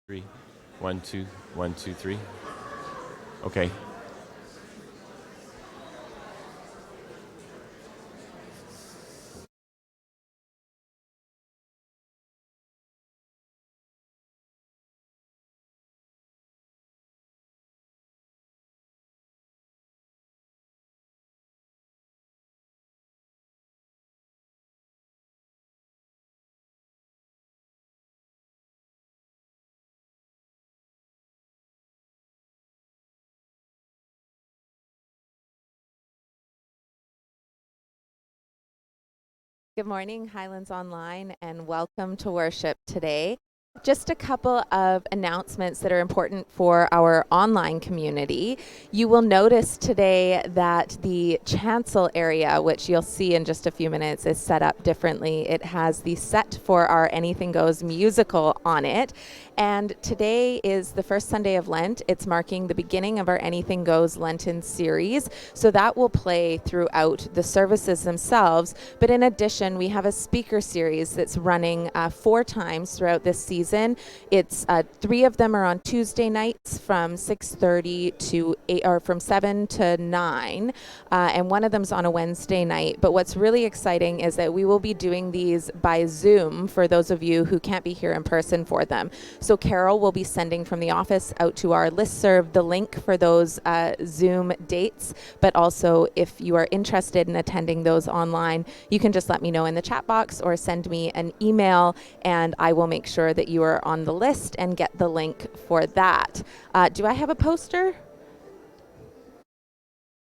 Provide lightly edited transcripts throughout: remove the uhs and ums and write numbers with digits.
Three. 1, 2, 1, 2, 3. Okay. Good morning, Highlands Online, and welcome to worship today. Just a couple of announcements that are important for our online community. You will notice today that the chancel area, which you'll see in just a few minutes, is set up differently. It has the set for our Anything Goes musical on it. And today is the first Sunday of Lent. It's marking the beginning of our Anything Goes Lenten series. So that will play throughout the services themselves. But in addition, we have a speaker series that's running 4 times throughout this season. It's 3 of them are on Tuesday nights from 6:30 to 8, or from 7 to 9, and one of them's on a Wednesday night. But what's really exciting is that we will be doing these by Zoom for those of you who can't be here in person for them. So Carol will be sending from the office out to our listserv the link for those Zoom dates. But also, if you are interested in attending those online, you can just let me know in the chat box or send me an email, and I will make sure that you are on the list and get the link for that. Do I have a poster?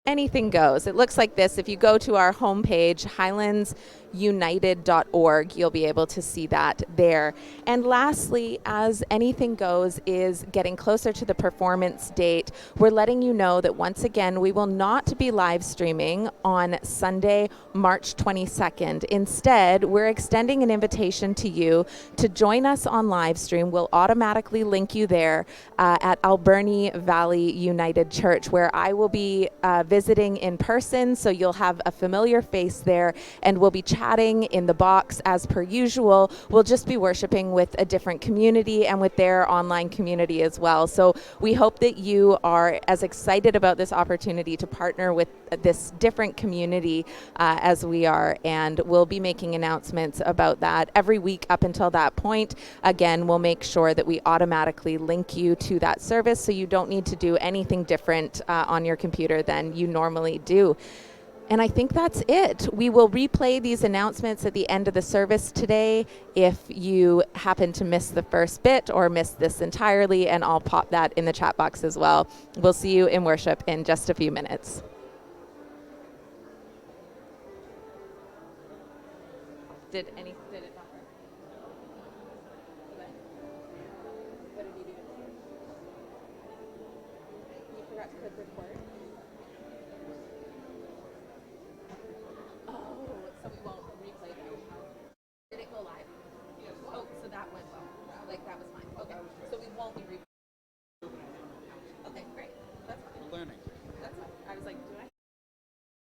Anything goes. It looks like this. If you go to our homepage, highlandsunited.org, you'll be able to see that there. And lastly, as Anything Goes is getting closer to the performance date, we're letting you know that once again, we will not be live streaming on Sunday, March 22nd. Instead, we're extending an invitation to you to join us on live stream. We'll automatically link you there at Alberni Valley United Church, where I will be visiting in person, so you'll have a familiar face there, and we'll be chatting in the box as per usual. We'll just be worshiping with a different community and with their online community as well. So we hope that you are as excited about this opportunity to partner with this different community as we are, and we'll be making announcements about that every week up until that point. Again, we'll make sure that we automatically link you to that service, so you don't need to do anything different on your computer than you normally do. And I think that's it. We will replay these announcements at the end of the service today if you happen to miss the first bit or miss this entirely, and I'll pop that in the chat box as well. We'll see you in worship in just a few minutes. Did it not work? What did you do? You forgot to click record? Oh, so we won't replay that. Did it go live? Oh, so that went well. Like, that was fine. Okay, so we won't be replaying. Okay, great. That's fine. We're learning. That's fine. I was like, do I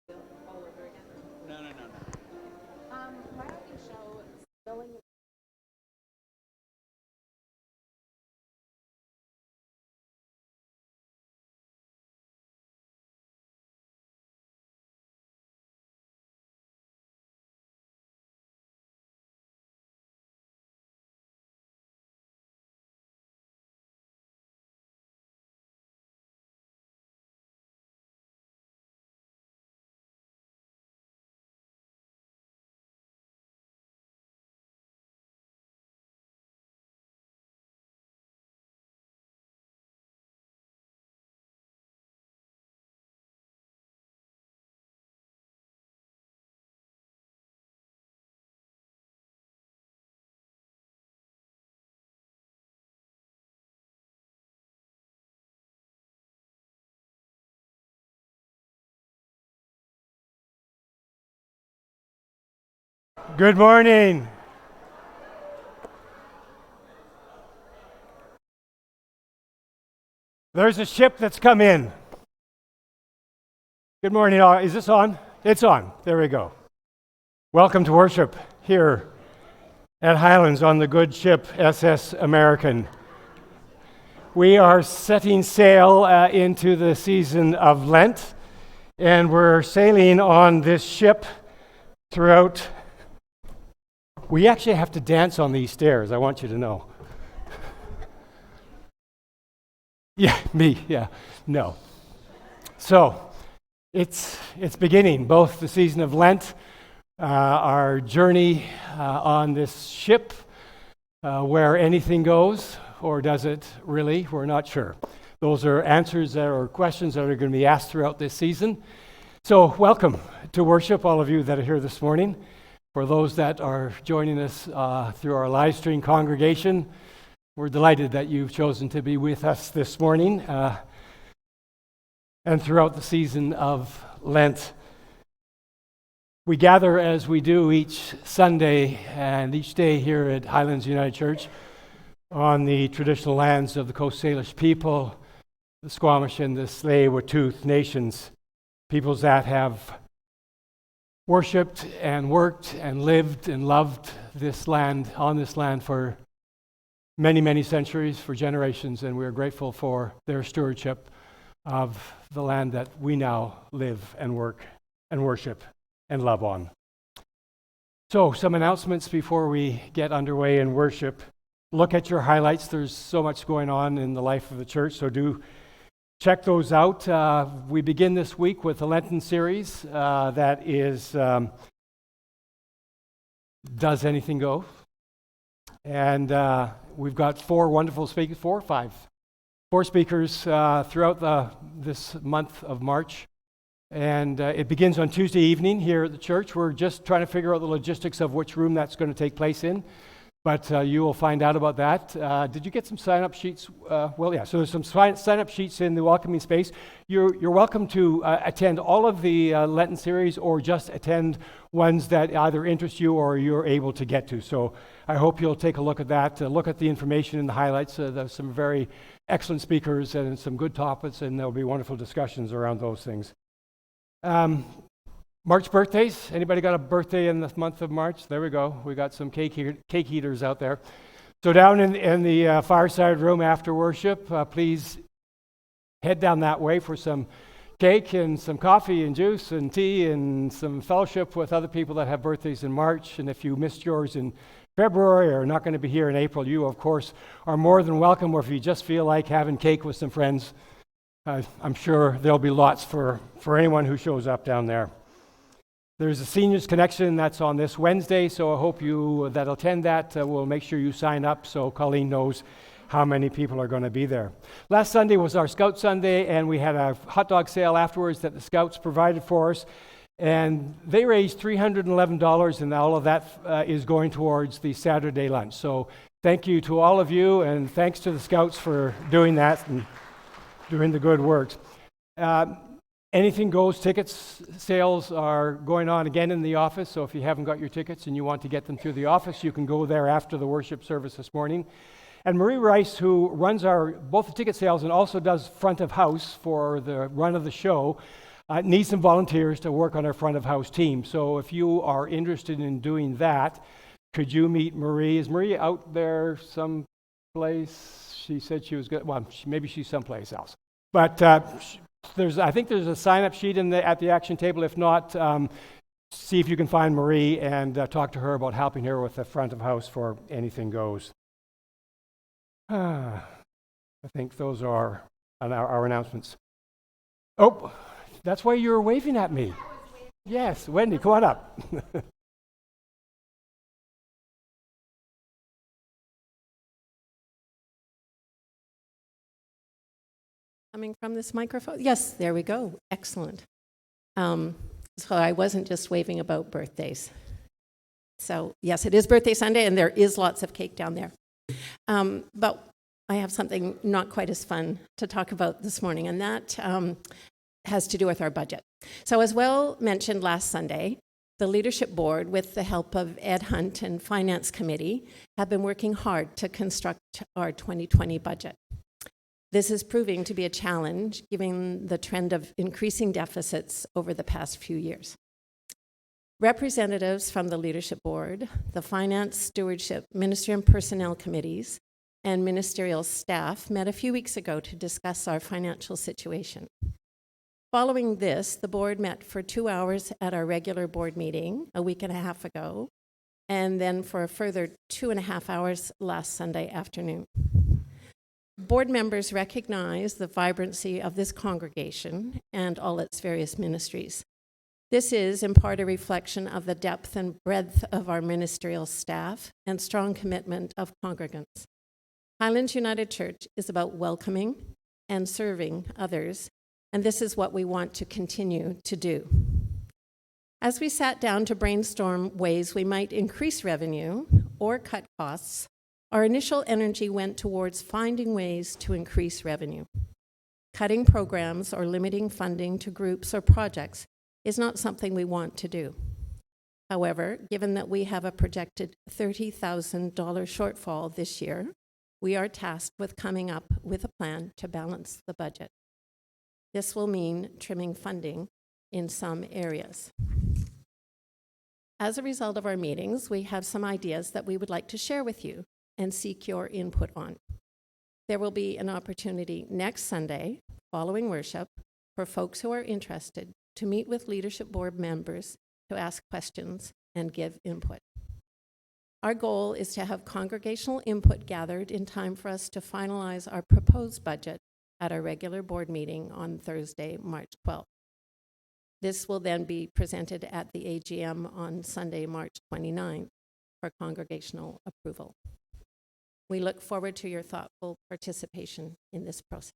do all over again? No. Why don't you show spelling? Good morning. There's a ship that's come in. Good morning. Is this on? It's on. There we go. Welcome to worship here at Highlands on the good ship SS American. We are setting sail into the season of Lent, and we're sailing on this ship throughout. We actually have to dance on these stairs, I want you to know. Yeah, me, yeah, no. So, it's beginning, both the season of Lent, our journey on this ship, where anything goes, or does it really? We're not sure. Those are answers or questions that are going to be asked throughout this season. So welcome to worship, all of you that are here this morning. For those that are joining us through our live stream congregation, we're delighted that you've chosen to be with us this morning and throughout the season of Lent. We gather as we do each Sunday and each day here at Highlands United Church on the traditional lands of the Coast Salish people, the Squamish and the Tsleil-Waututh nations, peoples that have worshipped and worked and lived and loved this land, on this land for many, many centuries, for generations, and we're grateful for their stewardship of the land that we now live and work and worship and love on. So, some announcements before we get underway in worship. Look at your highlights. There's so much going on in the life of the church, so do check those out. We begin this week with a Lenten series that is Does Anything Go? And we've got four wonderful speakers, four speakers throughout this month of March. And it begins on Tuesday evening here at the church. We're just trying to figure out the logistics of which room that's going to take place in. But you will find out about that. Did you get some sign-up sheets? Well, yeah, so there's some sign-up sheets in the welcoming space. You're welcome to attend all of the Lenten series or just attend ones that either interest you or you're able to get to. So I hope you'll take a look at that, look at the information in the highlights. There's some very excellent speakers and some good topics, and there'll be wonderful discussions around those things. March birthdays. Anybody got a birthday in the month of March? There we go. We got some cake eaters out there. So down in the fireside room after worship, please head down that way for some cake and some coffee and juice and tea and some fellowship with other people that have birthdays in March. And if you missed yours in February or are not going to be here in April, you, of course, are more than welcome. Or if you just feel like having cake with some friends, I'm sure there'll be lots for anyone who shows up down there. There's a Seniors Connection that's on this Wednesday, so I hope you that attend that will make sure you sign up so Colleen knows how many people are going to be there. Last Sunday was our Scout Sunday, and we had a hot dog sale afterwards that the Scouts provided for us, and they raised $311, and all of that is going towards the Saturday lunch. So thank you to all of you, and thanks to the Scouts for doing that and doing the good work. Anything Goes tickets sales are going on again in the office, so if you haven't got your tickets and you want to get them through the office, you can go there after the worship service this morning. And Marie Rice, who runs both the ticket sales and also does front of house for the run of the show, needs some volunteers to work on our front of house team. So if you are interested in doing that, could you meet Marie? Is Marie out there someplace? She said she was good. Well, maybe she's someplace else. But I think there's a sign-up sheet at the action table. If not, see if you can find Marie and talk to her about helping her with the front of house for Anything Goes. I think those are our announcements. Oh, that's why you were waving at me. Yes, Wendy, come on up. Coming from this microphone? Yes, there we go. Excellent. So I wasn't just waving about birthdays. So yes, it is birthday Sunday, and there is lots of cake down there. But I have something not quite as fun to talk about this morning, and that has to do with our budget. So as well mentioned last Sunday, the Leadership Board, with the help of Ed Hunt and Finance Committee, have been working hard to construct our 2020 budget. This is proving to be a challenge, given the trend of increasing deficits over the past few years. Representatives from the Leadership Board, the Finance, Stewardship, Ministry and Personnel Committees, and ministerial staff met a few weeks ago to discuss our financial situation. Following this, the board met for 2 hours at our regular board meeting a week and a half ago, and then for a further 2.5 hours last Sunday afternoon. Board members recognize the vibrancy of this congregation and all its various ministries. This is, in part, a reflection of the depth and breadth of our ministerial staff and strong commitment of congregants. Highlands United Church is about welcoming and serving others, and this is what we want to continue to do. As we sat down to brainstorm ways we might increase revenue or cut costs, our initial energy went towards finding ways to increase revenue. Cutting programs or limiting funding to groups or projects is not something we want to do. However, given that we have a projected $30,000 shortfall this year, we are tasked with coming up with a plan to balance the budget. This will mean trimming funding in some areas. As a result of our meetings, we have some ideas that we would like to share with you and seek your input on. There will be an opportunity next Sunday, following worship, for folks who are interested to meet with leadership board members to ask questions and give input. Our goal is to have congregational input gathered in time for us to finalize our proposed budget at our regular board meeting on Thursday, March 12th. This will then be presented at the AGM on Sunday, March 29th for congregational approval. We look forward to your thoughtful participation in this process.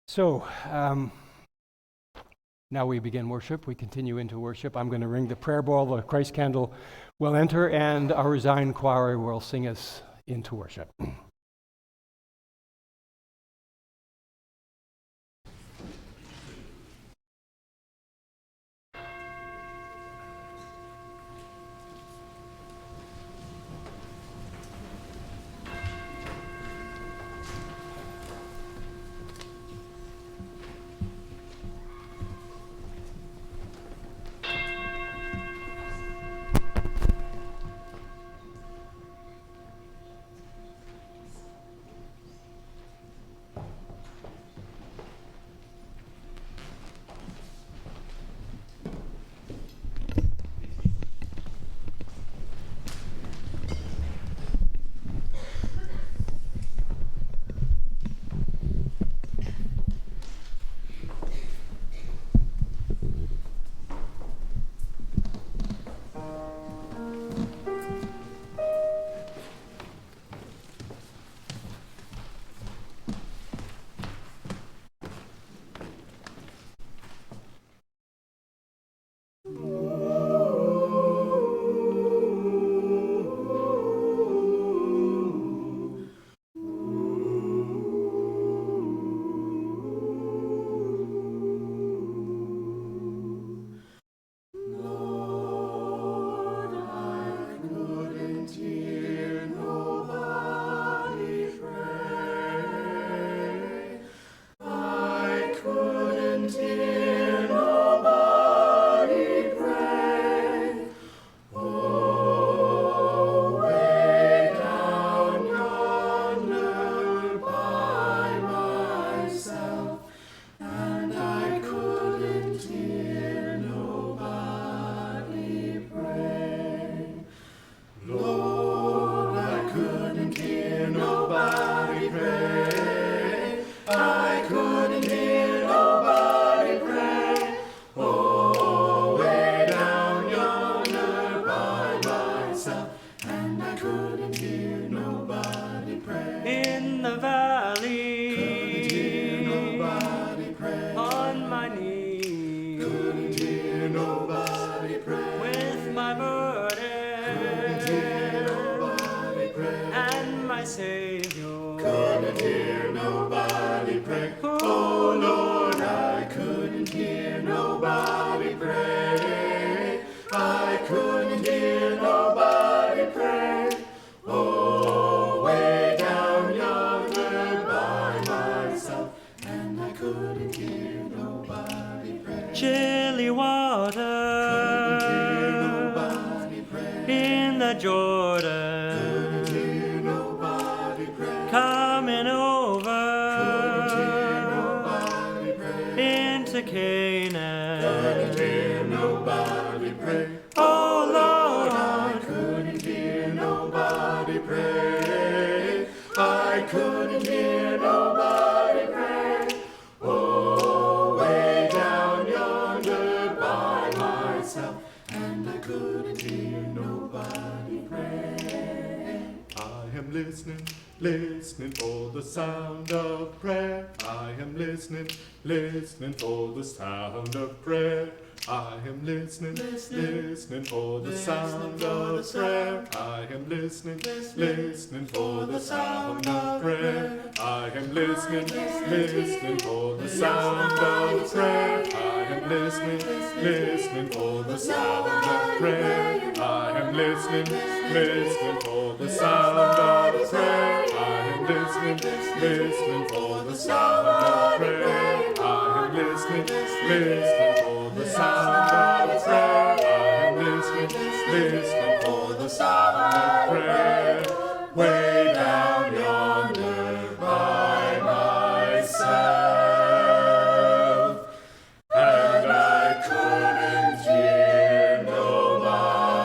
So, now we begin worship. We continue into worship. I'm going to ring the prayer bell. The Christ candle will enter, and our resigned choir will sing us into worship. Chilly water in the Jordan. Couldn't hear nobody pray. Coming over Couldn't hear nobody pray. into Canaan. Couldn't hear nobody pray. Oh Lord, I couldn't hear nobody pray. I couldn't hear nobody pray. Oh, way down yonder by myself, and I couldn't hear nobody pray. I am listening, listening for the sound of prayer. I am listening, listening for the sound of prayer. I am listening, listening for the sound of prayer. I am listening, listening for the sound of prayer. I am listening, listening for the sound of prayer. I am listening, listening for the sound of prayer. I am listening, listening for the sound of prayer. I am listening, listening for the sound of prayer. I am listening, listening for the sound of prayer. I am listening, listening for the sound of prayer. Way down yonder by myself, and I couldn't hear nobody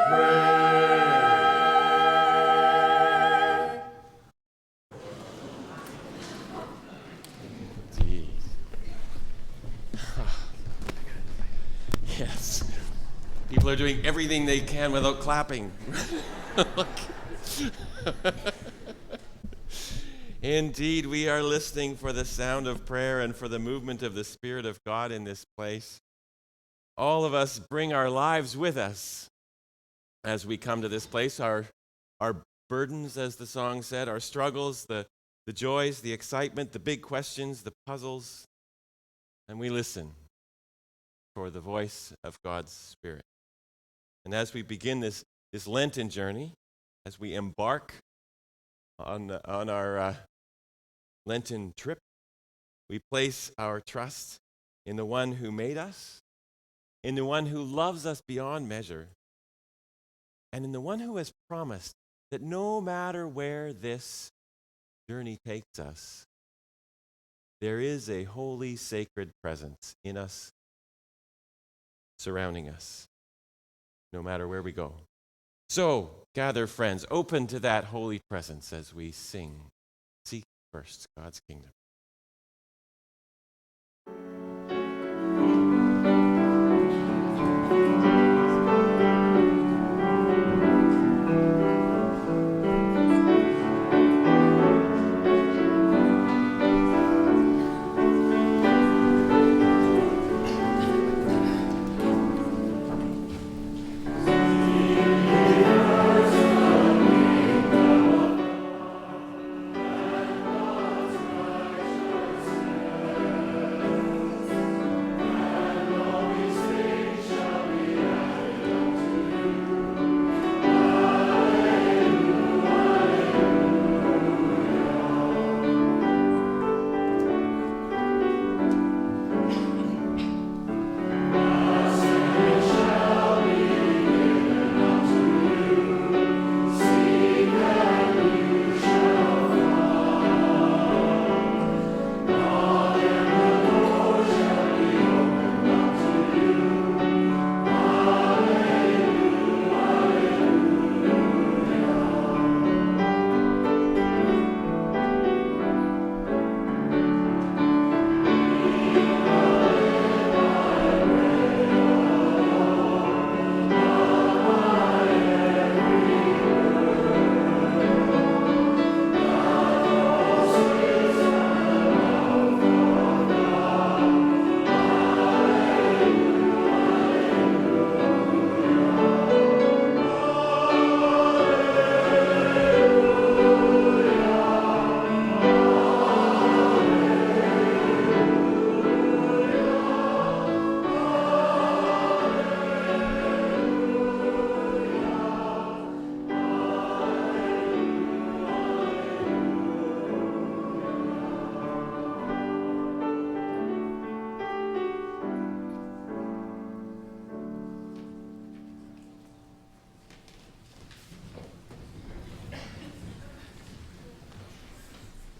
pray. Indeed. Yes. People are doing everything they can without clapping. Indeed, we are listening for the sound of prayer and for the movement of the Spirit of God in this place. All of us bring our lives with us as we come to this place, our burdens, as the song said, our struggles, the joys, the excitement, the big questions, the puzzles, and we listen for the voice of God's Spirit. And as we begin this Lenten journey, as we embark on our Lenten trip, we place our trust in the one who made us, in the one who loves us beyond measure, and in the one who has promised that no matter where this journey takes us, there is a holy, sacred presence in us, surrounding us, no matter where we go. So, gather friends, open to that holy presence as we sing, Seek First God's Kingdom.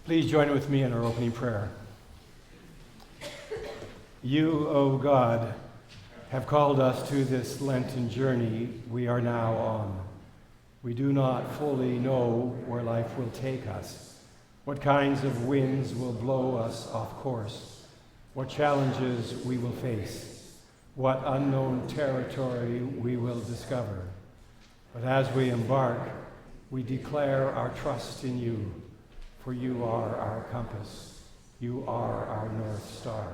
Please join with me in our opening prayer. You, O God, have called us to this Lenten journey we are now on. We do not fully know where life will take us, what kinds of winds will blow us off course, what challenges we will face, what unknown territory we will discover. But as we embark, we declare our trust in you, for you are our compass. You are our North Star.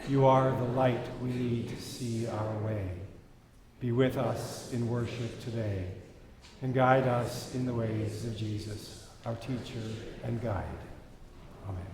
You are the light we need to see our way. Be with us in worship today, and guide us in the ways of Jesus, our teacher and guide. Amen.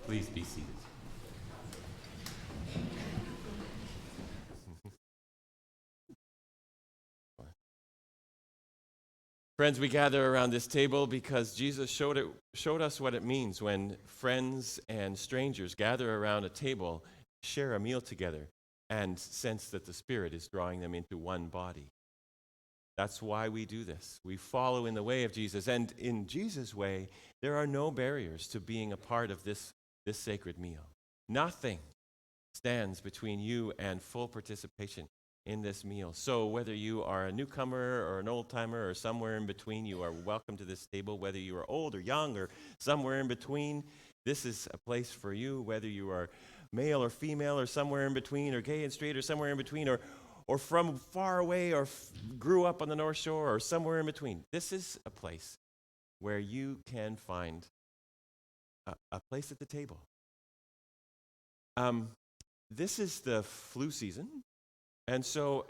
Please be seated. Friends, we gather around this table because Jesus showed us what it means when friends and strangers gather around a table, share a meal together, and sense that the Spirit is drawing them into one body. That's why we do this. We follow in the way of Jesus. And in Jesus' way, there are no barriers to being a part of this sacred meal. Nothing stands between you and full participation in this meal. So whether you are a newcomer or an old-timer or somewhere in between, you are welcome to this table. Whether you are old or young or somewhere in between, this is a place for you. Whether you are male or female or somewhere in between, or gay and straight or somewhere in between, or from far away or grew up on the North Shore or somewhere in between. This is a place where you can find a place at the table. This is the flu season, and so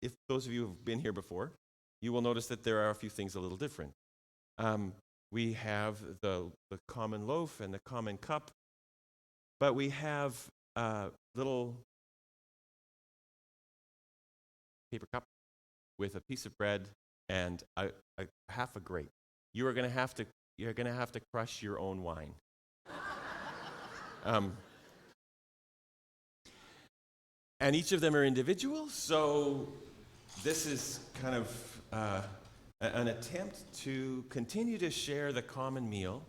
if those of you who have been here before, you will notice that there are a few things a little different. We have the common loaf and the common cup, but we have a little paper cup with a piece of bread and a half a grape. You're going to have to crush your own wine. And each of them are individual, so this is kind of an attempt to continue to share the common meal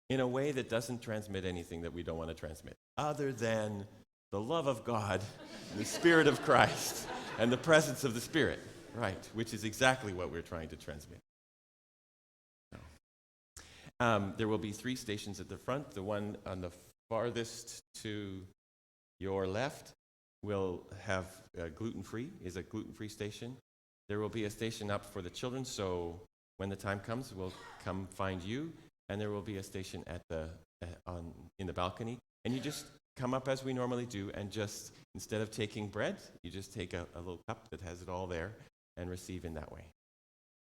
in a way that doesn't transmit anything that we don't want to transmit, other than the love of God and the Spirit of Christ And the presence of the Spirit, right, which is exactly what we're trying to transmit. There will be 3 stations at the front. The one on the farthest to your left will have gluten-free, is a gluten-free station. There will be a station up for the children, so when the time comes, we'll come find you. And there will be a station at in the balcony. And you just come up as we normally do, and just, instead of taking bread, you just take a little cup that has it all there and receive in that way.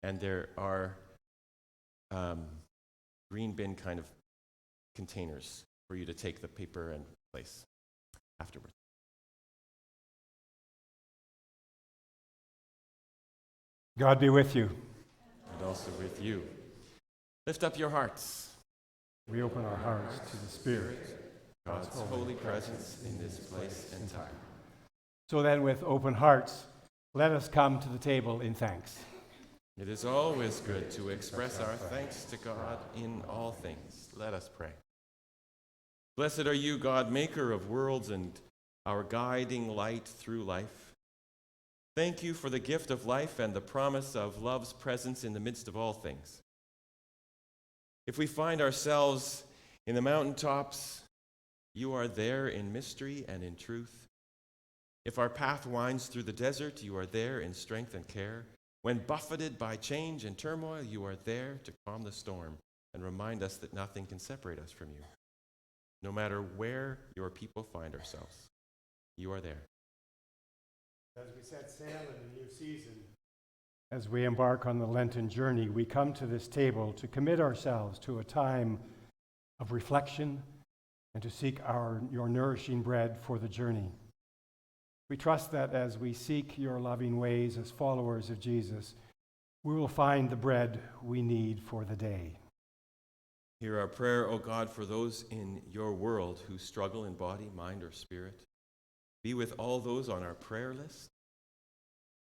And there are green bin kind of containers for you to take the paper and place afterwards. God be with you. And also with you. Lift up your hearts. We open our hearts to the Spirit, God's holy presence in this place and time. So then, with open hearts, let us come to the table in thanks. It is always good to express our thanks to God in all things. Let us pray. Blessed are you, God, maker of worlds and our guiding light through life. Thank you for the gift of life and the promise of love's presence in the midst of all things. If we find ourselves in the mountaintops, you are there in mystery and in truth. If our path winds through the desert, you are there in strength and care. When buffeted by change and turmoil, you are there to calm the storm and remind us that nothing can separate us from you. No matter where your people find ourselves, you are there. As we set sail in a new season, as we embark on the Lenten journey, we come to this table to commit ourselves to a time of reflection and to seek your nourishing bread for the journey. We trust that as we seek your loving ways as followers of Jesus, we will find the bread we need for the day. Hear our prayer, O God, for those in your world who struggle in body, mind, or spirit. Be with all those on our prayer list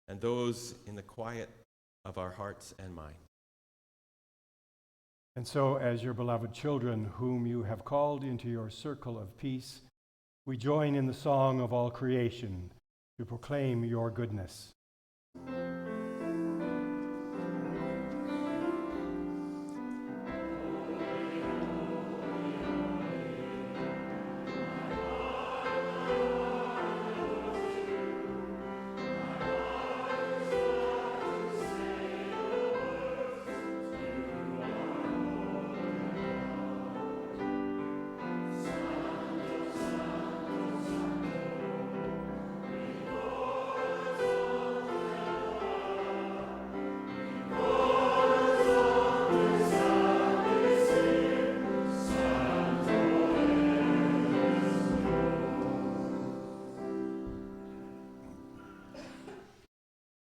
and those in the quiet of our hearts and mind. And so, as your beloved children, whom you have called into your circle of peace, we join in the song of all creation to proclaim your goodness.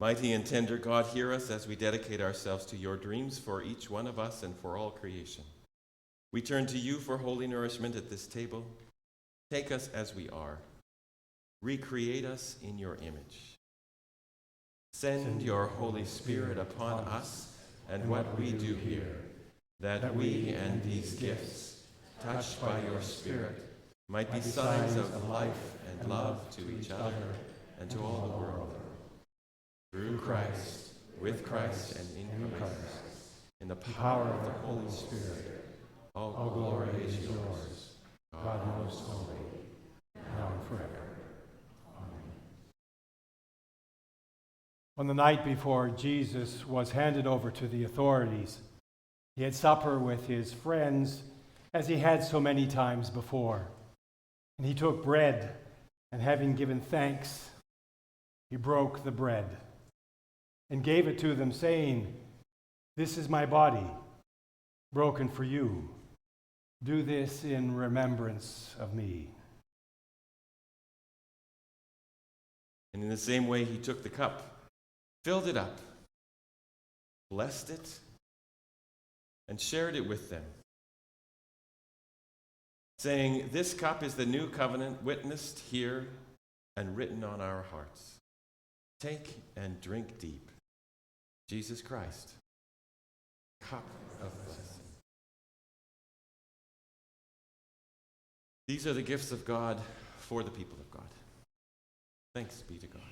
Mighty and tender God, hear us as we dedicate ourselves to your dreams for each one of us and for all creation. We turn to you for holy nourishment at this table. Take us as we are. Recreate us in your image. Send your Holy Spirit upon us and what we do here, that we and these gifts, touched by your Spirit, might be signs of life and love to each other and to all the world. Through Christ, with Christ, and in Christ, in the power of the Holy Spirit, all glory is yours, God most holy, now and forever. Amen. On the night before Jesus was handed over to the authorities, he had supper with his friends, as he had so many times before. And he took bread, and having given thanks, he broke the bread and gave it to them, saying, "This is my body, broken for you. Do this in remembrance of me." And in the same way, he took the cup, filled it up, blessed it, and shared it with them, saying, "This cup is the new covenant witnessed here and written on our hearts. Take and drink deep. Jesus Christ, cup of blessing." These are the gifts of God for the people of God. Thanks be to God.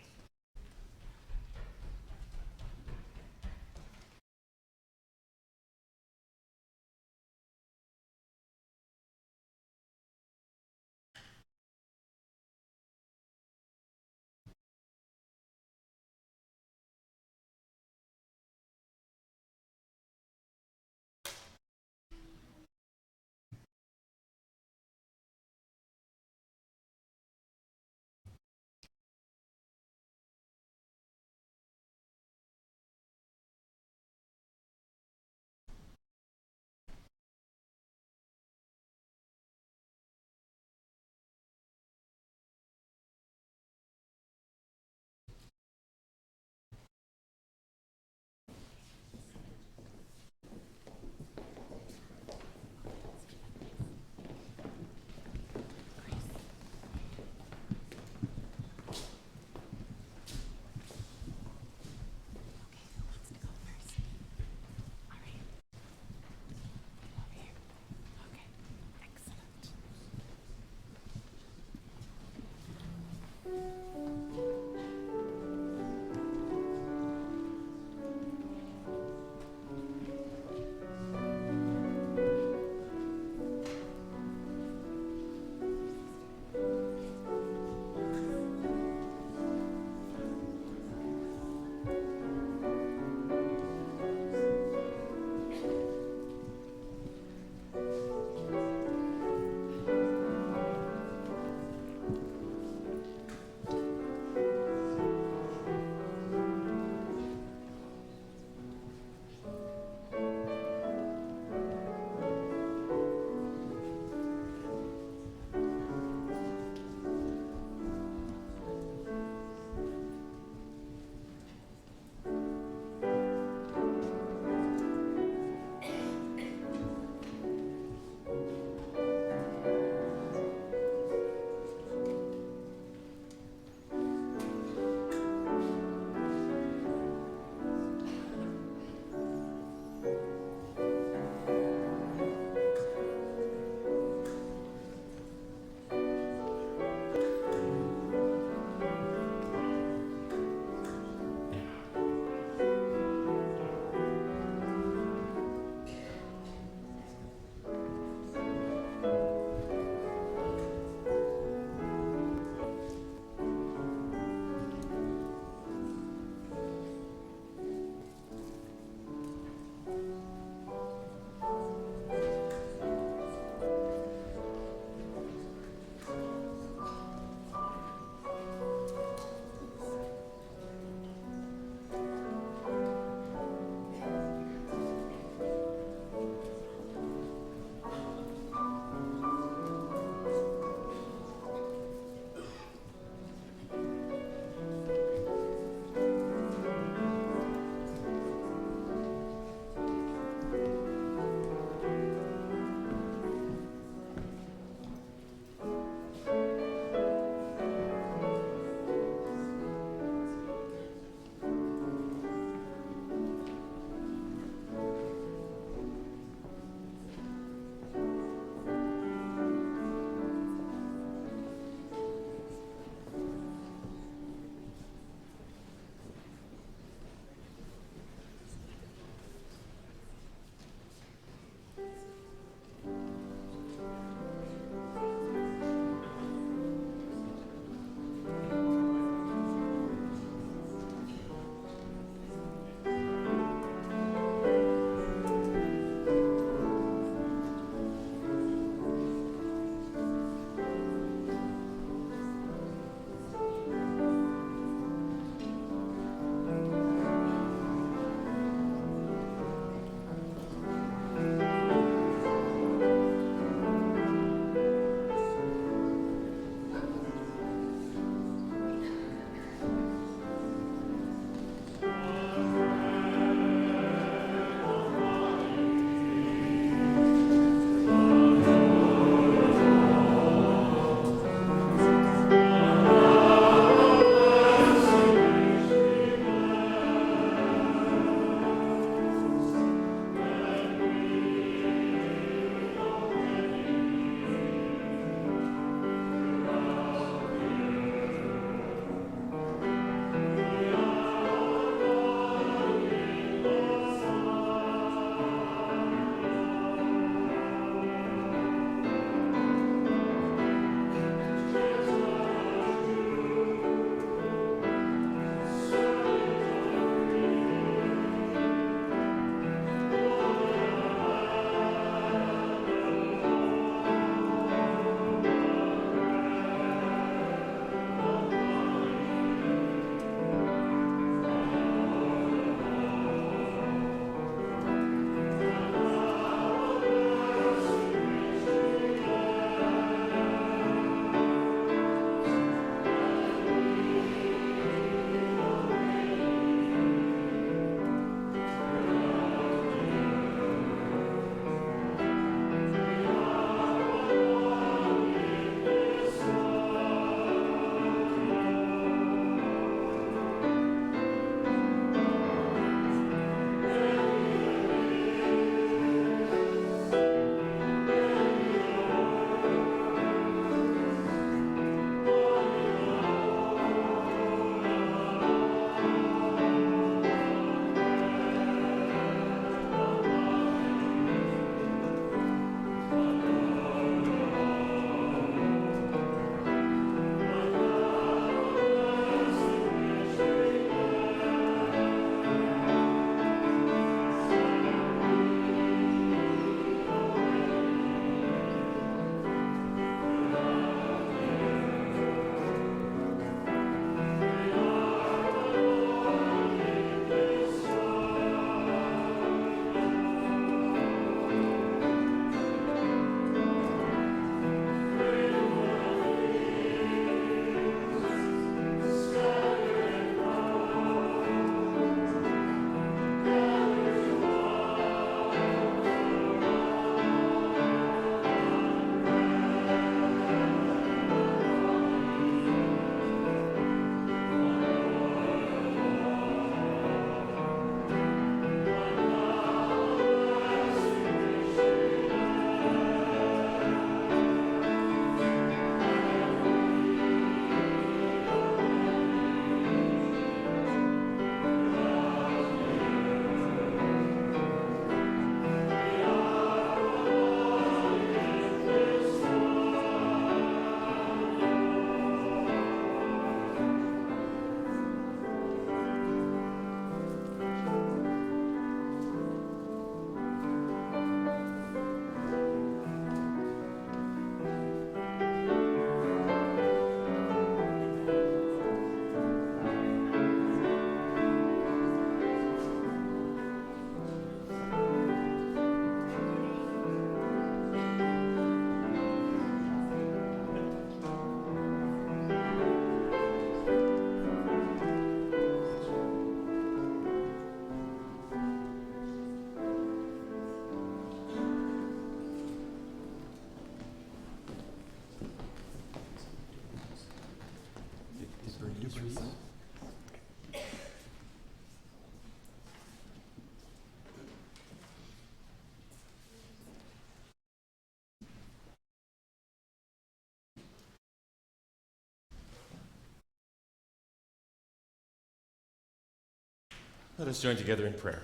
Let us join together in prayer.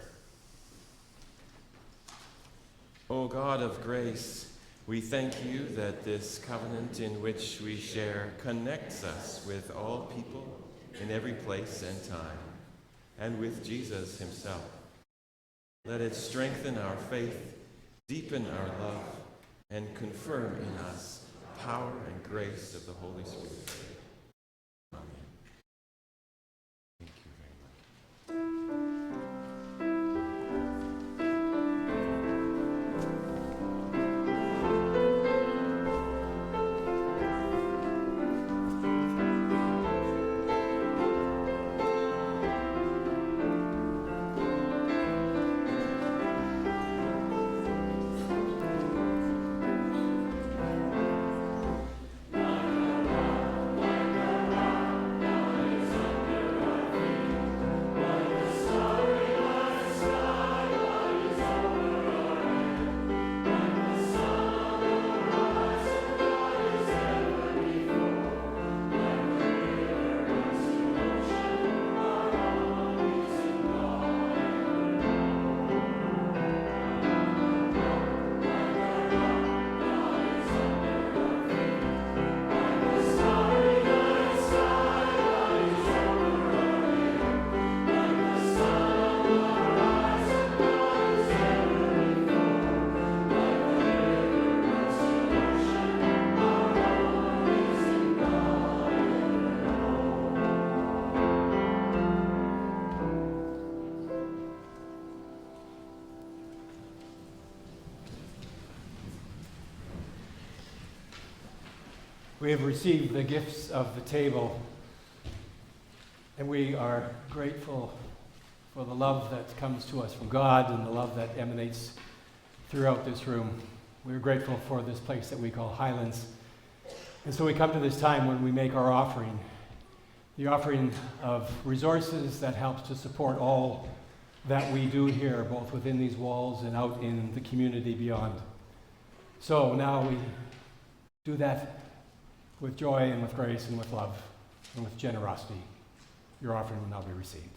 O God of grace, we thank you that this covenant in which we share connects us with all people in every place and time, and with Jesus himself. Let it strengthen our faith, deepen our love, and confirm in us power and grace of the Holy Spirit. Amen. Thank you very much. We have received the gifts of the table, and we are grateful for the love that comes to us from God and the love that emanates throughout this room. We're grateful for this place that we call Highlands. And so we come to this time when we make our offering, the offering of resources that helps to support all that we do here, both within these walls and out in the community beyond. So now we do that with joy and with grace and with love and with generosity. Your offering will now be received.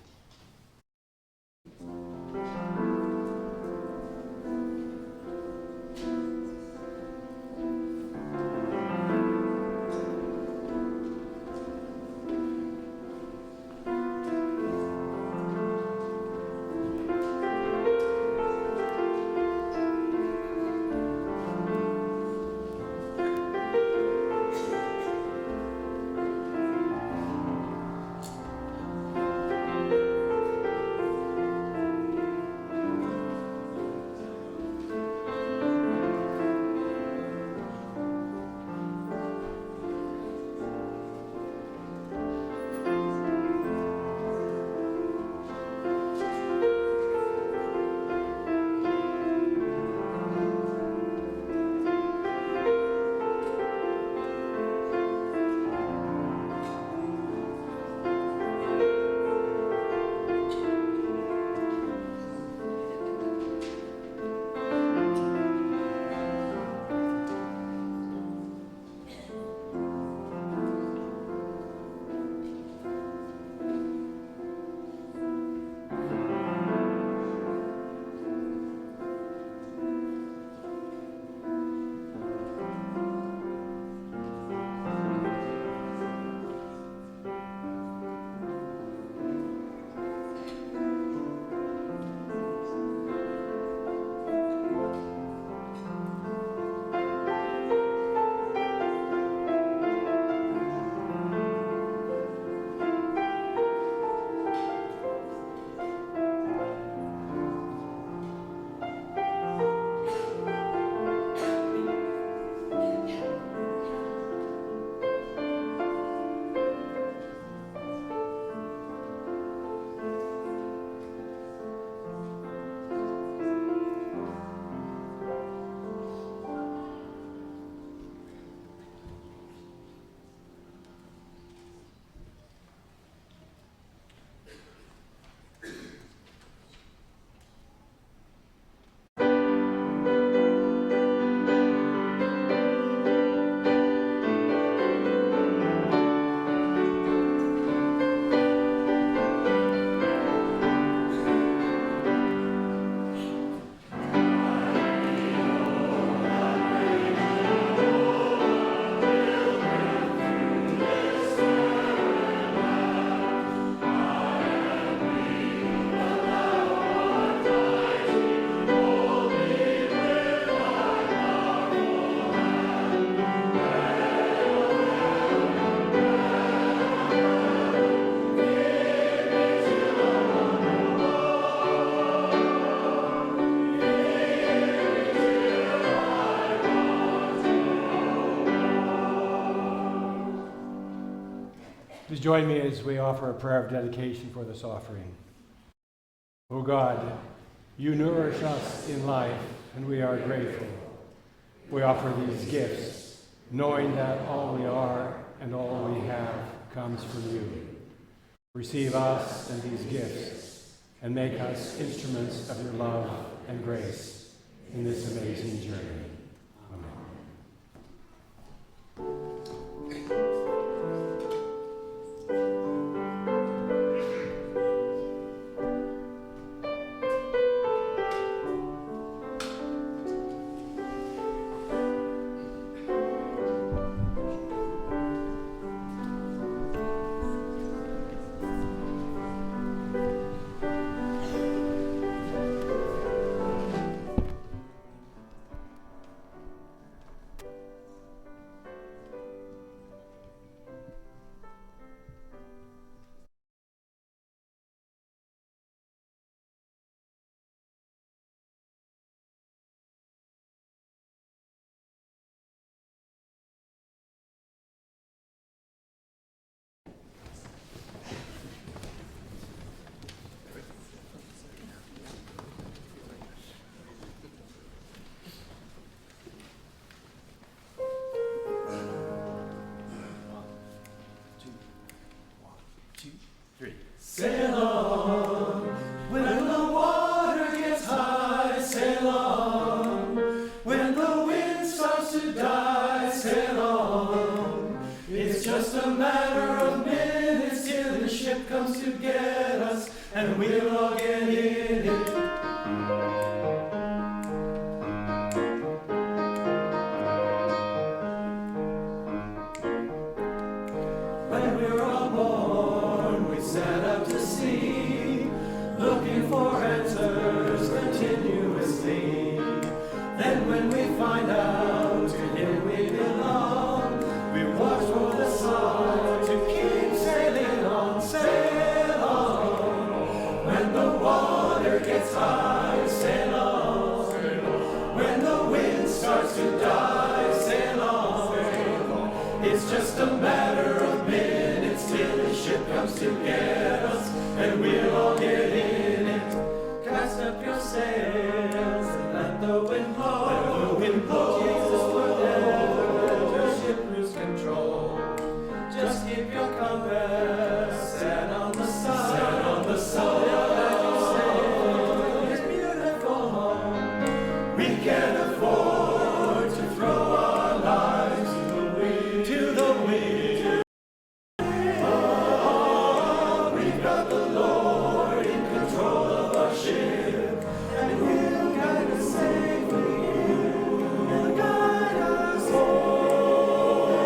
Please join me as we offer a prayer of dedication for this offering. O God, you nourish us in life, and we are grateful. We offer these gifts, knowing that all we are and all we have comes from you. Receive us and these gifts, and make us instruments of your love and grace in this amazing journey. Amen. Sail on when the water gets high, sail on when the wind starts to die, sail on. It's just a matter of minutes till the ship comes to get us, and we'll all get in it. When we were all born, we set out to sea, looking for answers continuously. Then when we find out to him we belong, we watch for the sun to keep sailing on, sail on. When the water gets high, sail on. When the wind starts to die, sail on. It's just a matter of minutes till the ship comes to get us, and we'll all get in it. Cast up your sails and let the wind blow. Let the wind blow. Jesus, forever, let your ship lose control. Just keep your compass set on the sun. Set on the sun. Let you sail this beautiful home. We can afford to throw our lives to the wind. Oh, we've got the Lord in control of our ship, and He'll guide us safely. He'll guide us home.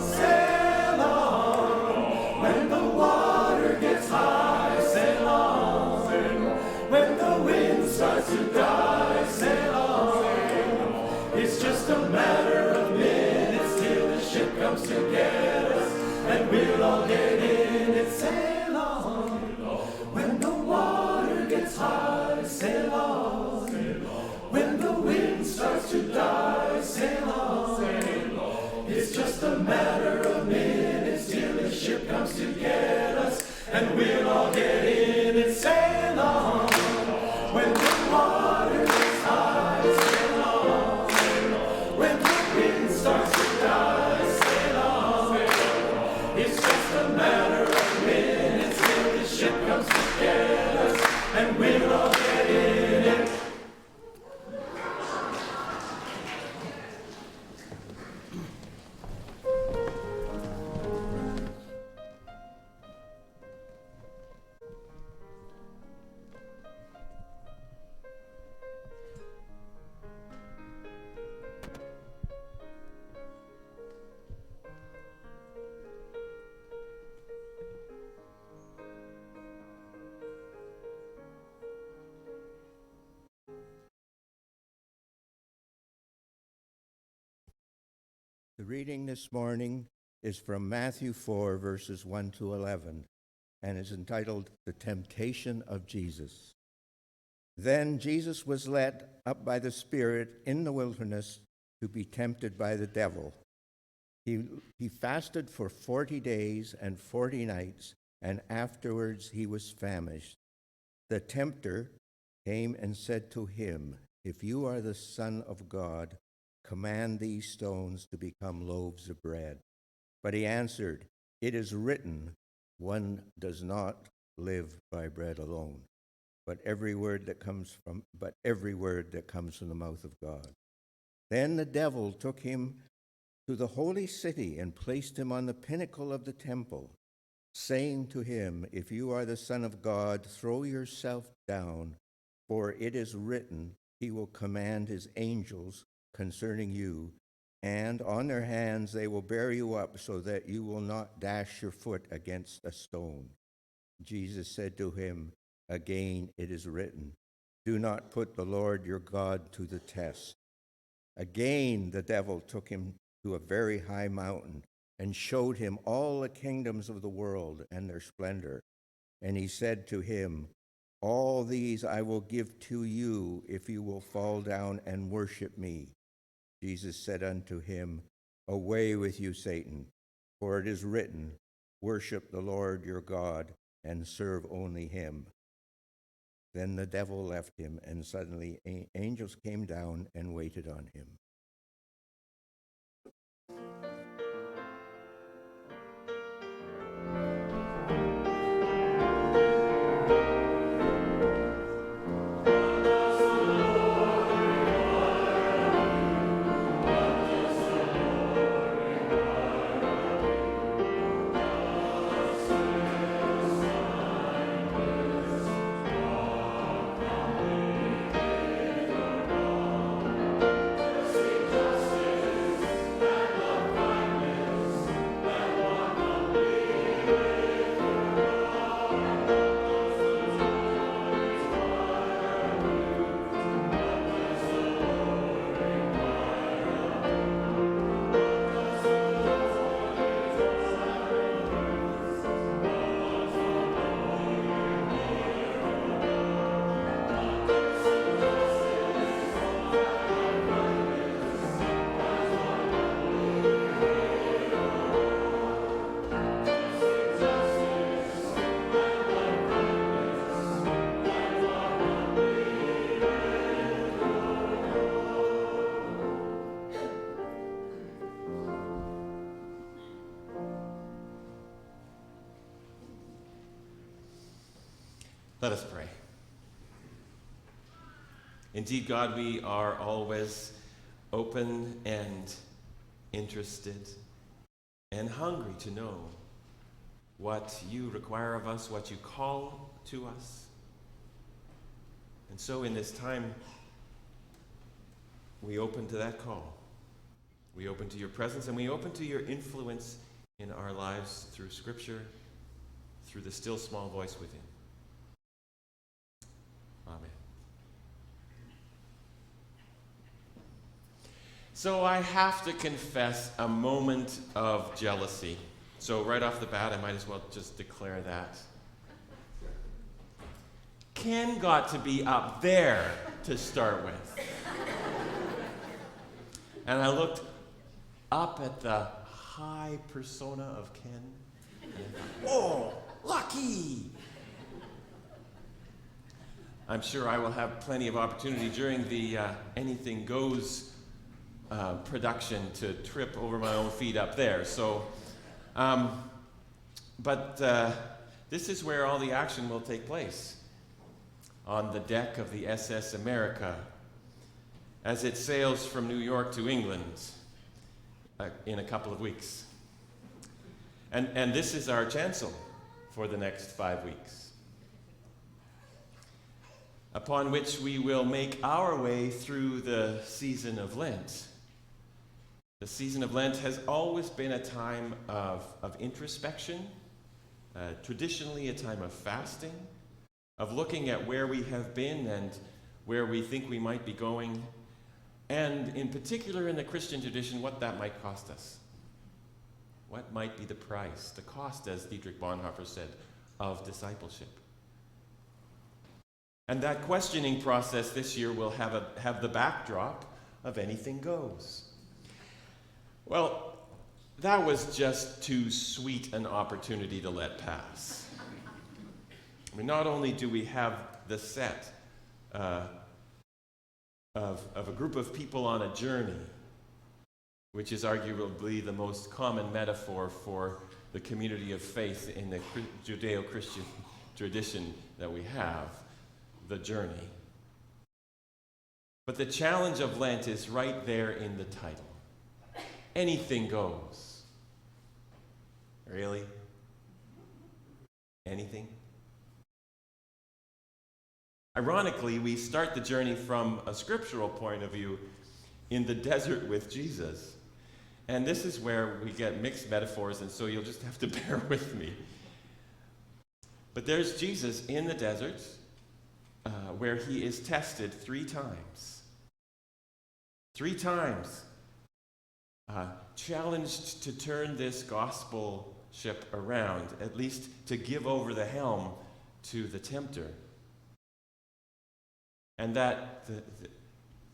Sail on when the water gets high. Sail on when the wind starts to die. Sail on. It's just a matter of minutes till the ship comes to get us, and we'll all get in it. Sail on when the water gets high. Sail on when the wind starts to die. Sail on. It's just a matter of minutes till the ship comes to get us, and we'll all get in it. Sail on when the water gets high. Sail on when the wind starts to die. Sail on. It's just a matter of minutes till the ship comes to get us, and we'll all get in it. The reading this morning is from Matthew 4, verses 1 to 11, and is entitled, The Temptation of Jesus. Then Jesus was led up by the Spirit in the wilderness to be tempted by the devil. He fasted for 40 days and 40 nights, and afterwards he was famished. The tempter came and said to him, "If you are the Son of God, command these stones to become loaves of bread." But he answered, "It is written, one does not live by bread alone, but every word that comes from the mouth of God." Then the devil took him to the holy city and placed him on the pinnacle of the temple, saying to him, "If you are the Son of God, throw yourself down, for it is written, he will command his angels concerning you, and on their hands they will bear you up so that you will not dash your foot against a stone." Jesus said to him, "Again it is written, do not put the Lord your God to the test." Again the devil took him to a very high mountain and showed him all the kingdoms of the world and their splendor. And he said to him, "All these I will give to you if you will fall down and worship me." Jesus said unto him, "Away with you, Satan, for it is written, worship the Lord your God and serve only him." Then the devil left him, and suddenly angels came down and waited on him. Let us pray. Indeed, God, we are always open and interested and hungry to know what you require of us, what you call to us. And so in this time, we open to that call. We open to your presence, and we open to your influence in our lives through Scripture, through the still small voice within. Amen. So I have to confess a moment of jealousy. So right off the bat, I might as well just declare that. Ken got to be up there to start with. And I looked up at the high persona of Ken, and I thought, oh, lucky! I'm sure I will have plenty of opportunity during the Anything Goes production to trip over my own feet up there. So, but this is where all the action will take place, on the deck of the SS America, as it sails from New York to England in a couple of weeks. And this is our chancel for the next 5 weeks, upon which we will make our way through the season of Lent. The season of Lent has always been a time of introspection, traditionally a time of fasting, of looking at where we have been and where we think we might be going, and in particular in the Christian tradition, what that might cost us. What might be the price, the cost, as Dietrich Bonhoeffer said, of discipleship. And that questioning process this year will have the backdrop of Anything Goes. Well, that was just too sweet an opportunity to let pass. I mean, not only do we have the set of a group of people on a journey, which is arguably the most common metaphor for the community of faith in the Judeo-Christian tradition that we have, the journey. But the challenge of Lent is right there in the title. Anything goes. Really? Anything? Ironically, we start the journey from a scriptural point of view in the desert with Jesus. And this is where we get mixed metaphors, and so you'll just have to bear with me. But there's Jesus in the desert where he is tested 3 times. 3 times. Challenged to turn this gospel ship around, at least to give over the helm to the tempter. And that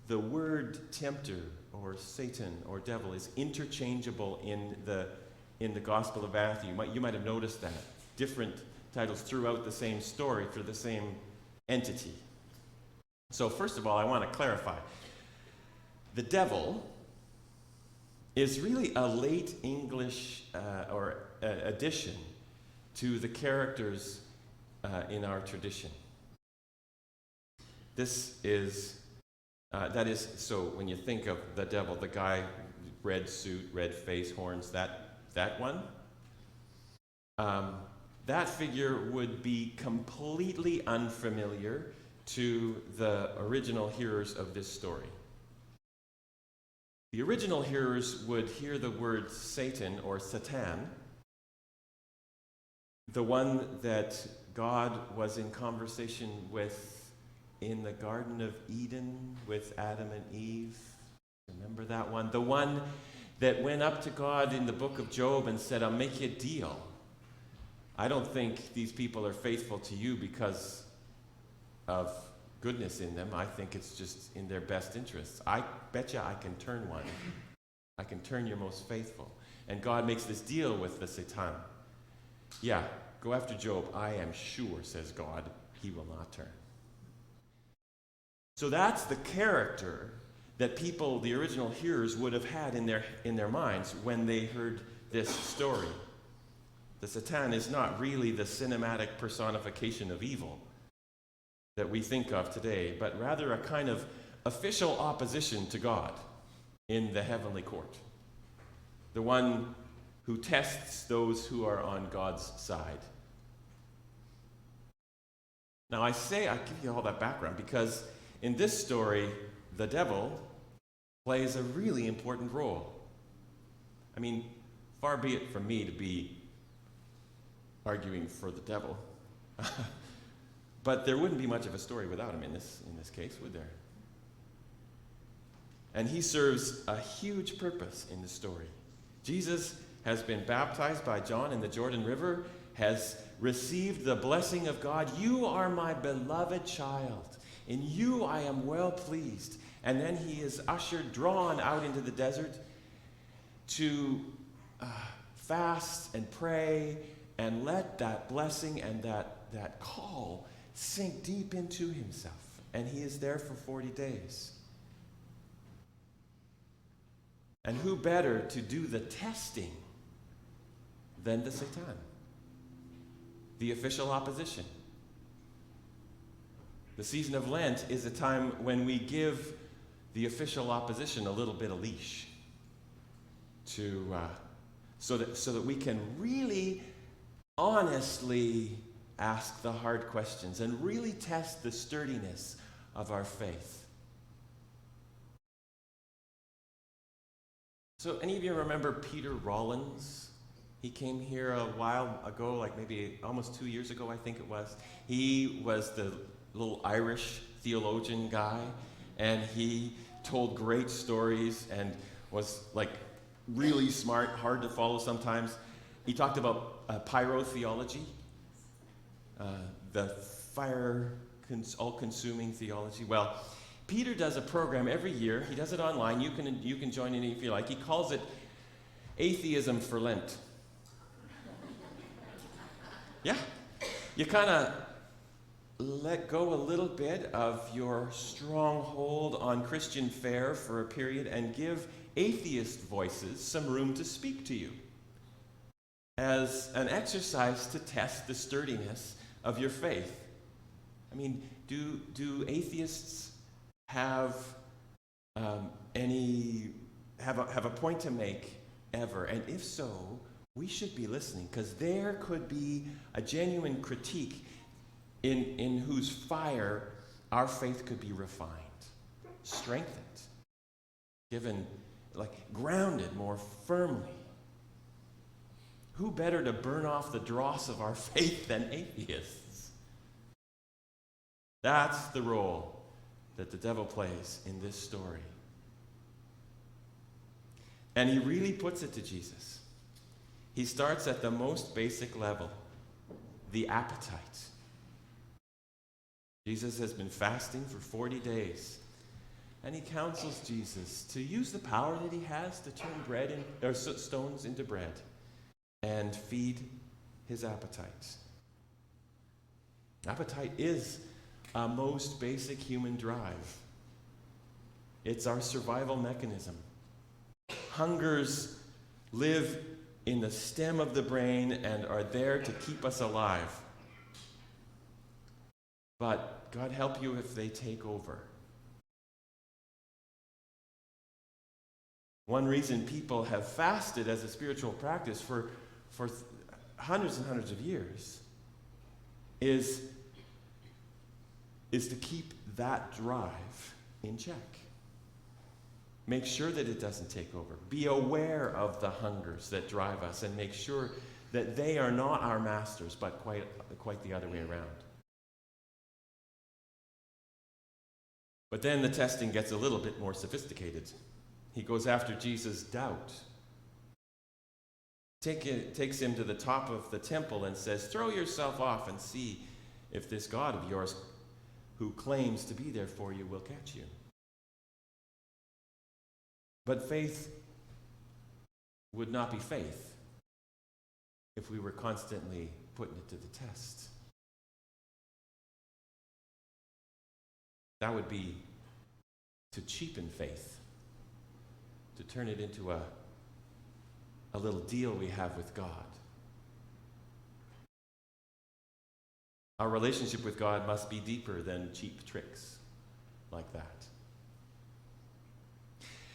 the word tempter or Satan or devil is interchangeable in the Gospel of Matthew. You might have noticed that. Different titles throughout the same story for the same entity. So first of all, I want to clarify. The devil is really a late English addition to the characters in our tradition. This is, so when you think of the devil, the guy, red suit, red face, horns, that one, that figure would be completely unfamiliar to the original hearers of this story. The original hearers would hear the word Satan or Satan, the one that God was in conversation with in the Garden of Eden with Adam and Eve. Remember that one? The one that went up to God in the book of Job and said, I'll make you a deal. I don't think these people are faithful to you because of goodness in them. I think it's just in their best interests. I bet you I can turn one. I can turn your most faithful. And God makes this deal with the Satan. Yeah, go after Job. I am sure, says God, he will not turn. So that's the character that people, the original hearers, would have had in their minds when they heard this story. The Satan is not really the cinematic personification of evil that we think of today, but rather a kind of official opposition to God in the heavenly court. The one who tests those who are on God's side. Now I give you all that background because in this story, the devil plays a really important role. I mean, far be it from me to be arguing for the devil. But there wouldn't be much of a story without him in this case, would there? And he serves a huge purpose in the story. Jesus has been baptized by John in the Jordan River, has received the blessing of God. You are my beloved child. In you I am well pleased. And then he is drawn out into the desert to fast and pray and let that blessing and that call sink deep into himself. And he is there for 40 days. And who better to do the testing than the Satan, the official opposition? The season of Lent is a time when we give the official opposition a little bit of leash so that we can really honestly ask the hard questions and really test the sturdiness of our faith. So any of you remember Peter Rollins? He came here a while ago, like maybe almost 2 years ago, I think it was. He was the little Irish theologian guy, and he told great stories and was like really smart, hard to follow sometimes. He talked about pyrotheology, the fire, all-consuming theology. Well, Peter does a program every year. He does it online. You can join in if you like. He calls it atheism for Lent. Yeah. You kind of let go a little bit of your stronghold on Christian fare for a period and give atheist voices some room to speak to you as an exercise to test the sturdiness of your faith. I mean, do atheists have a point to make ever? And if so, we should be listening, because there could be a genuine critique in whose fire our faith could be refined, strengthened, given, grounded more firmly. Who better to burn off the dross of our faith than atheists? That's the role that the devil plays in this story. And he really puts it to Jesus. He starts at the most basic level, the appetite. Jesus has been fasting for 40 days, and he counsels Jesus to use the power that he has to turn stones into bread and feed his appetite. Appetite is a most basic human drive. It's our survival mechanism. Hungers live in the stem of the brain and are there to keep us alive. But God help you if they take over. One reason people have fasted as a spiritual practice for hundreds and hundreds of years is to keep that drive in check. Make sure that it doesn't take over. Be aware of the hungers that drive us and make sure that they are not our masters, but quite the other way around. But then the testing gets a little bit more sophisticated. He goes after Jesus' doubt. Takes him to the top of the temple and says, "Throw yourself off and see if this God of yours who claims to be there for you will catch you." But faith would not be faith if we were constantly putting it to the test. That would be to cheapen faith, to turn it into a little deal we have with God. Our relationship with God must be deeper than cheap tricks like that.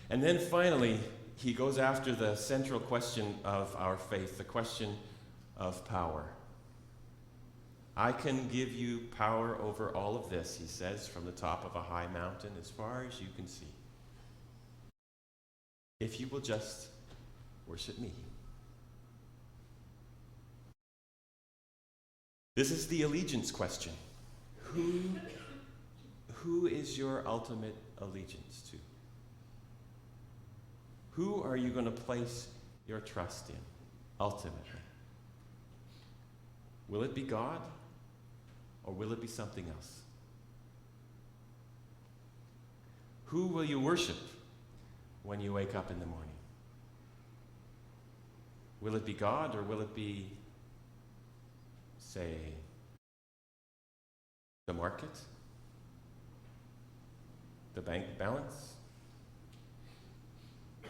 And then finally, he goes after the central question of our faith, the question of power. "I can give you power over all of this," he says, "from the top of a high mountain as far as you can see, if you will just worship me." This is the allegiance question. Who is your ultimate allegiance to? Who are you going to place your trust in, ultimately? Will it be God, or will it be something else? Who will you worship when you wake up in the morning? Will it be God, or will it be, say, the market? The bank balance?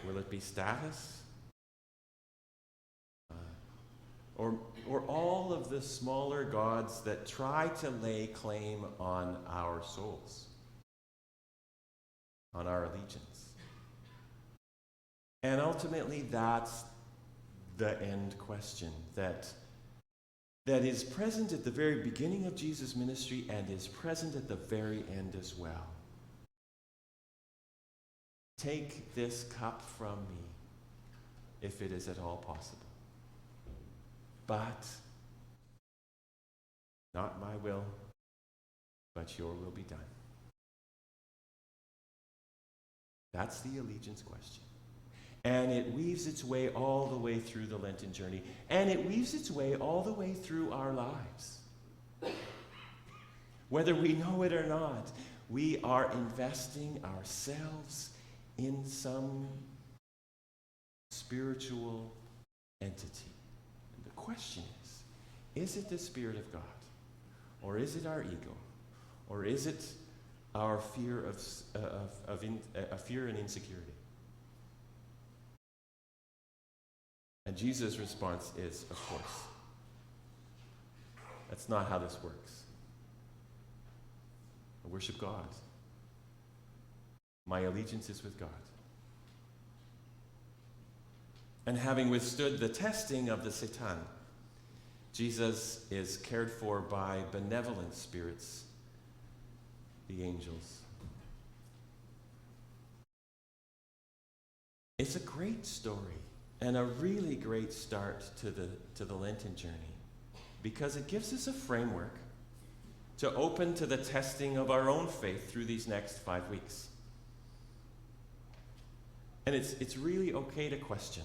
Will it be status? Or all of the smaller gods that try to lay claim on our souls, on our allegiance? And ultimately, that's the end question that is present at the very beginning of Jesus' ministry and is present at the very end as well. "Take this cup from me, if it is at all possible. But not my will, but your will be done." That's the allegiance question. And it weaves its way all the way through the Lenten journey. And it weaves its way all the way through our lives. Whether we know it or not, we are investing ourselves in some spiritual entity. And the question is it the Spirit of God? Or is it our ego? Or is it our fear fear and insecurity? And Jesus' response is, of course. That's not how this works. I worship God. My allegiance is with God. And having withstood the testing of the Satan, Jesus is cared for by benevolent spirits, the angels. It's a great story and a really great start to the Lenten journey, because it gives us a framework to open to the testing of our own faith through these next 5 weeks. And it's really okay to question,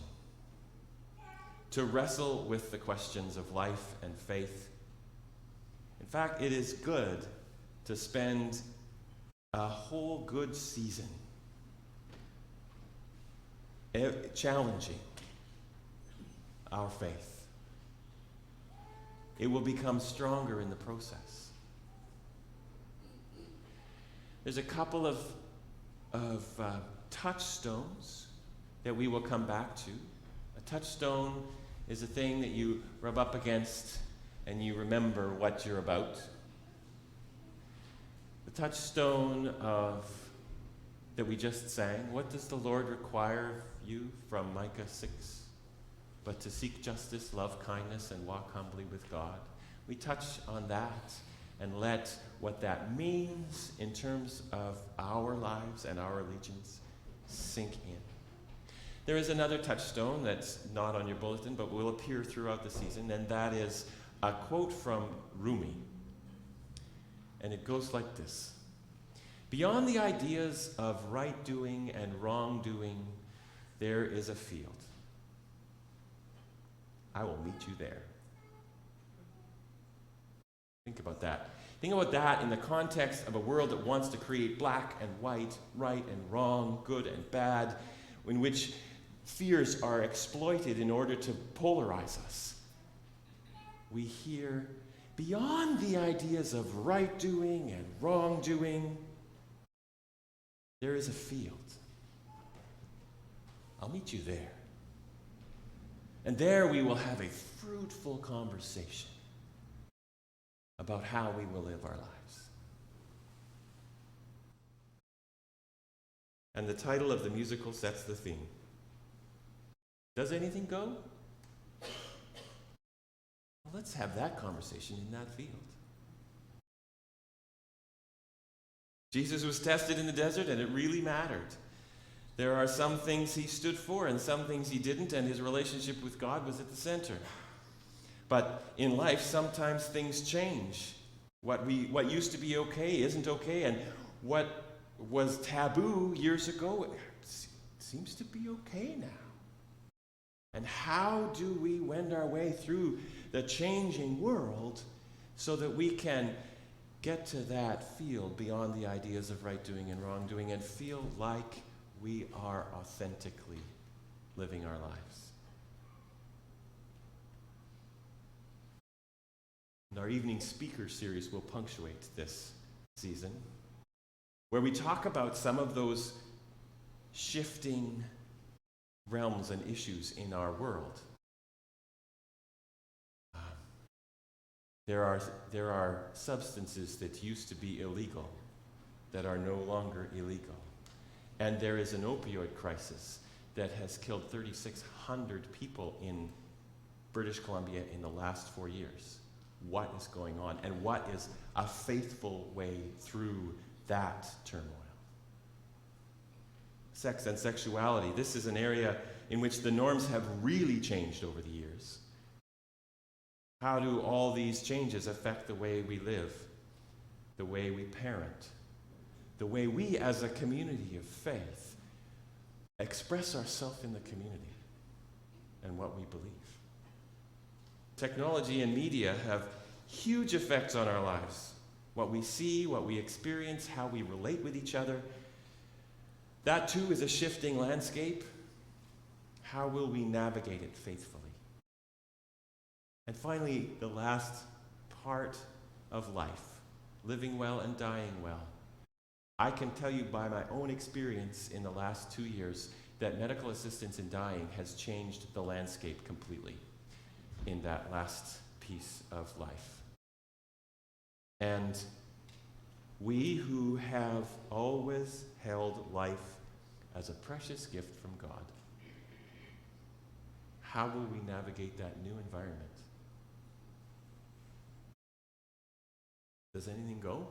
to wrestle with the questions of life and faith. In fact, it is good to spend a whole good season challenging our faith. It will become stronger in the process. There's a couple of touchstones that we will come back to. A touchstone is a thing that you rub up against and you remember what you're about. The touchstone that we just sang, what does the Lord require of you, from Micah 6? But to seek justice, love kindness, and walk humbly with God. We touch on that and let what that means in terms of our lives and our allegiance sink in. There is another touchstone that's not on your bulletin, but will appear throughout the season, and that is a quote from Rumi. And it goes like this: "Beyond the ideas of right doing and wrong doing, there is a field. I will meet you there." Think about that. Think about that in the context of a world that wants to create black and white, right and wrong, good and bad, in which fears are exploited in order to polarize us. We hear, beyond the ideas of right doing and wrong doing, there is a field. I'll meet you there. And there we will have a fruitful conversation about how we will live our lives. And the title of the musical sets the theme. Does anything go? Well, let's have that conversation in that field. Jesus was tested in the desert, and it really mattered. There are some things he stood for and some things he didn't, and his relationship with God was at the center. But in life, sometimes things change. What used to be okay isn't okay, and what was taboo years ago seems to be okay now. And how do we wend our way through the changing world so that we can get to that field beyond the ideas of right doing and wrong doing and feel like we are authentically living our lives? And our evening speaker series will punctuate this season, where we talk about some of those shifting realms and issues in our world. There are substances that used to be illegal that are no longer illegal. And there is an opioid crisis that has killed 3,600 people in British Columbia in the last 4 years. What is going on? And what is a faithful way through that turmoil? Sex and sexuality. This is an area in which the norms have really changed over the years. How do all these changes affect the way we live, the way we parent, the way we as a community of faith express ourselves in the community and what we believe? Technology and media have huge effects on our lives. What we see, what we experience, how we relate with each other. That too is a shifting landscape. How will we navigate it faithfully? And finally, the last part of life, living well and dying well. I can tell you by my own experience in the last 2 years that medical assistance in dying has changed the landscape completely in that last piece of life. And we who have always held life as a precious gift from God, how will we navigate that new environment? Does anything go?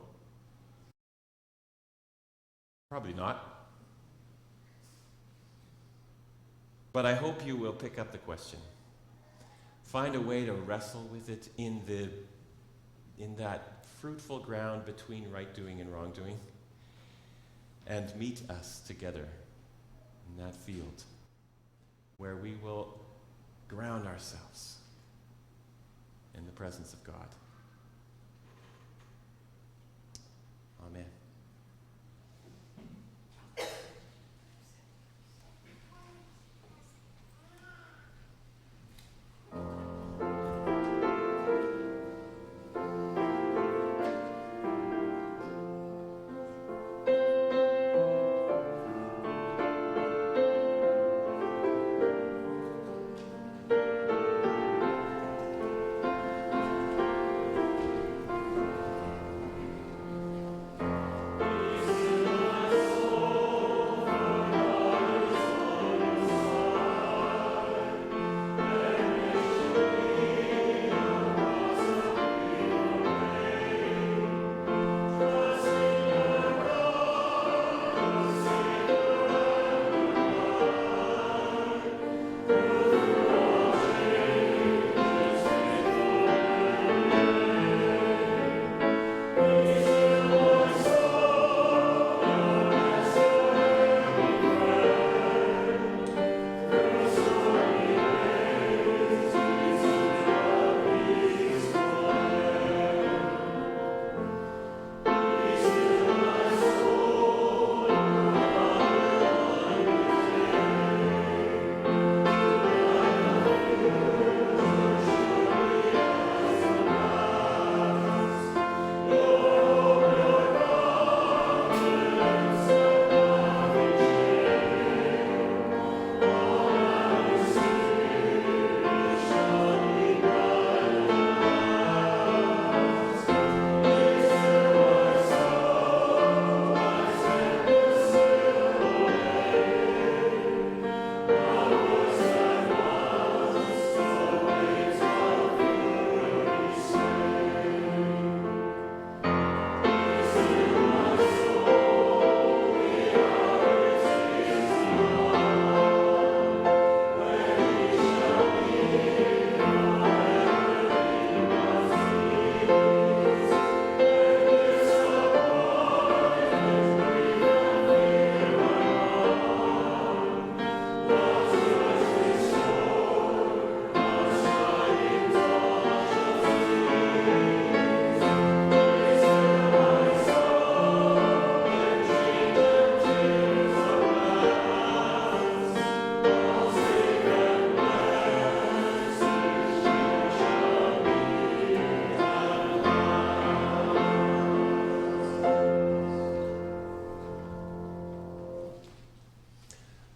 Probably not. But I hope you will pick up the question. Find a way to wrestle with it in that fruitful ground between right doing and wrongdoing, and meet us together in that field where we will ground ourselves in the presence of God. Amen.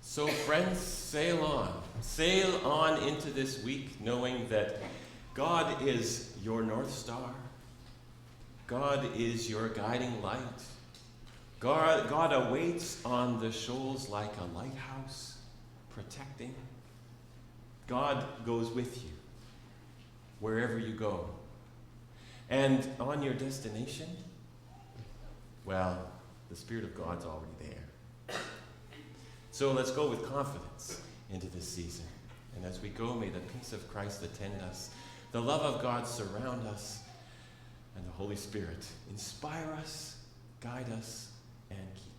So friends, sail on. Sail on into this week knowing that God is your North Star. God is your guiding light. God awaits on the shoals like a lighthouse, protecting. God goes with you wherever you go. And on your destination, well, the Spirit of God's already there. So let's go with confidence into this season. And as we go, may the peace of Christ attend us, the love of God surround us, and the Holy Spirit inspire us, guide us, and keep